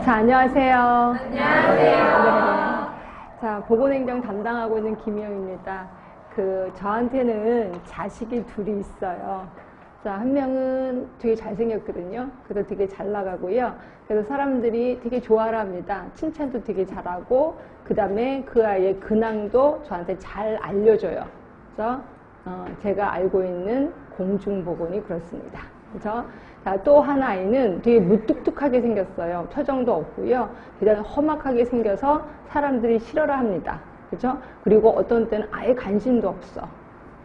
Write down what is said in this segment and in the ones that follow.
자, 안녕하세요. 안녕하세요. 네. 자, 보건행정 담당하고 있는 김희영입니다. 저한테는 자식이 둘이 있어요. 자, 한 명은 되게 잘생겼거든요. 그래서 되게 잘 나가고요. 그래서 사람들이 되게 좋아를 합니다. 칭찬도 되게 잘하고, 그 다음에 그 아이의 근황도 저한테 잘 알려줘요. 그래서 제가 알고 있는 공중보건이 그렇습니다. 그죠? 자, 또 한 아이는 되게 무뚝뚝하게 생겼어요. 표정도 없고요. 그다음에 험악하게 생겨서 사람들이 싫어라 합니다. 그죠? 그리고 어떤 때는 아예 관심도 없어.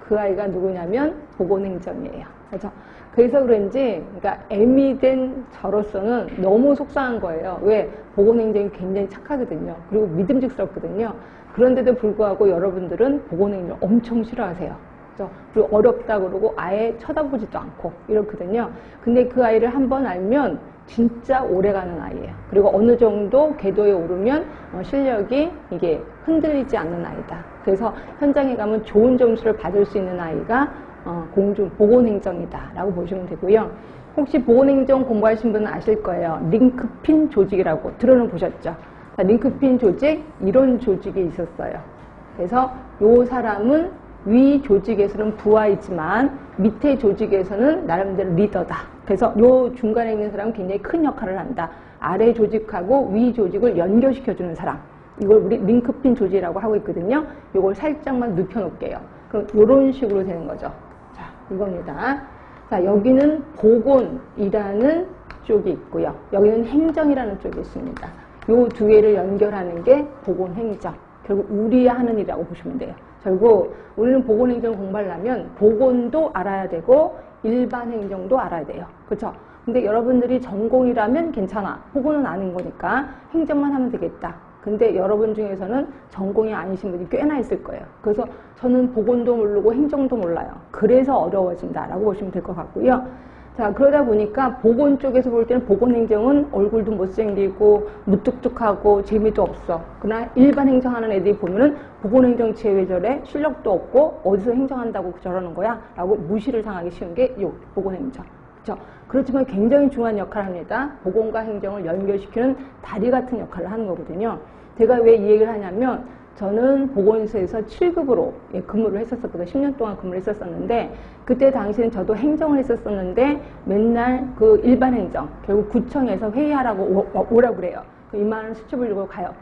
그 아이가 누구냐면 보건행정이에요. 그죠? 그래서 그런지, 그러니까 애미 된 저로서는 너무 속상한 거예요. 왜? 보건행정이 굉장히 착하거든요. 그리고 믿음직스럽거든요. 그런데도 불구하고 여러분들은 보건행정을 엄청 싫어하세요. 그리고 어렵다 그러고 아예 쳐다보지도 않고 이렇거든요. 근데 그 아이를 한번 알면 진짜 오래가는 아이예요. 그리고 어느 정도 궤도에 오르면 실력이 이게 흔들리지 않는 아이다. 그래서 현장에 가면 좋은 점수를 받을 수 있는 아이가 보건행정이다 라고 보시면 되고요. 혹시 보건행정 공부하신 분은 아실 거예요. 링크핀 조직이라고 들어는 보셨죠? 자, 링크핀 조직, 이런 조직이 있었어요. 그래서 이 사람은 위 조직에서는 부하이지만 밑에 조직에서는 나름대로 리더다. 그래서 요 중간에 있는 사람은 굉장히 큰 역할을 한다. 아래 조직하고 위 조직을 연결시켜주는 사람. 이걸 우리 링크핀 조직이라고 하고 있거든요. 이걸 살짝만 눕혀놓을게요. 그럼 이런 식으로 되는 거죠. 자, 이겁니다. 자, 여기는 보건이라는 쪽이 있고요. 여기는 행정이라는 쪽이 있습니다. 요 두 개를 연결하는 게 보건행정. 결국 우리 하는 일이라고 보시면 돼요. 결국 우리는 보건행정 공부하려면 보건도 알아야 되고 일반 행정도 알아야 돼요. 그렇죠? 근데 여러분들이 전공이라면 괜찮아. 보건은 아닌 거니까 행정만 하면 되겠다. 근데 여러분 중에서는 전공이 아니신 분이 꽤나 있을 거예요. 그래서 저는 보건도 모르고 행정도 몰라요. 그래서 어려워진다라고 보시면 될 것 같고요. 자, 그러다 보니까 보건 쪽에서 볼 때는 보건행정은 얼굴도 못생기고 무뚝뚝하고 재미도 없어. 그러나 일반 행정하는 애들이 보면은 보건행정체 왜 저래? 실력도 없고 어디서 행정한다고 저러는 거야? 라고 무시를 당하기 쉬운 게 요 보건행정. 그렇죠? 그렇지만 굉장히 중요한 역할을 합니다. 보건과 행정을 연결시키는 다리 같은 역할을 하는 거거든요. 제가 왜 이 얘기를 하냐면 저는 보건소에서 7급으로 근무를 했었거든요. 10년 동안 근무를 했었는데 그때 당시에는 저도 행정을 했었는데 맨날 그 일반 행정, 결국 구청에서 회의하라고 오라고 그래요. 이만한 수첩을 들고 가요.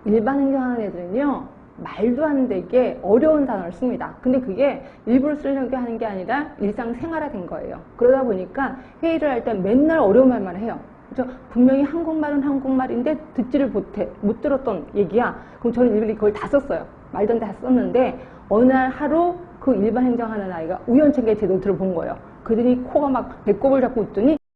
일반 행정하는 애들은요, 말도 안 되게 어려운 단어를 씁니다. 근데 그게 일부러 쓰려고 하는 게 아니라 일상생활화된 거예요. 그러다 보니까 회의를 할 때 맨날 어려운 말만 해요. 그렇죠? 분명히 한국말은 한국말인데 듣지를 못 들었던 얘기야. 그럼 저는 일일이 그걸 다 썼어요. 말던 다 썼는데 어느 날 하루 그 일반 행정하는 아이가 우연찮게 제 노트를 본 거예요. 그들이 코가 막 배꼽을 잡고 웃더니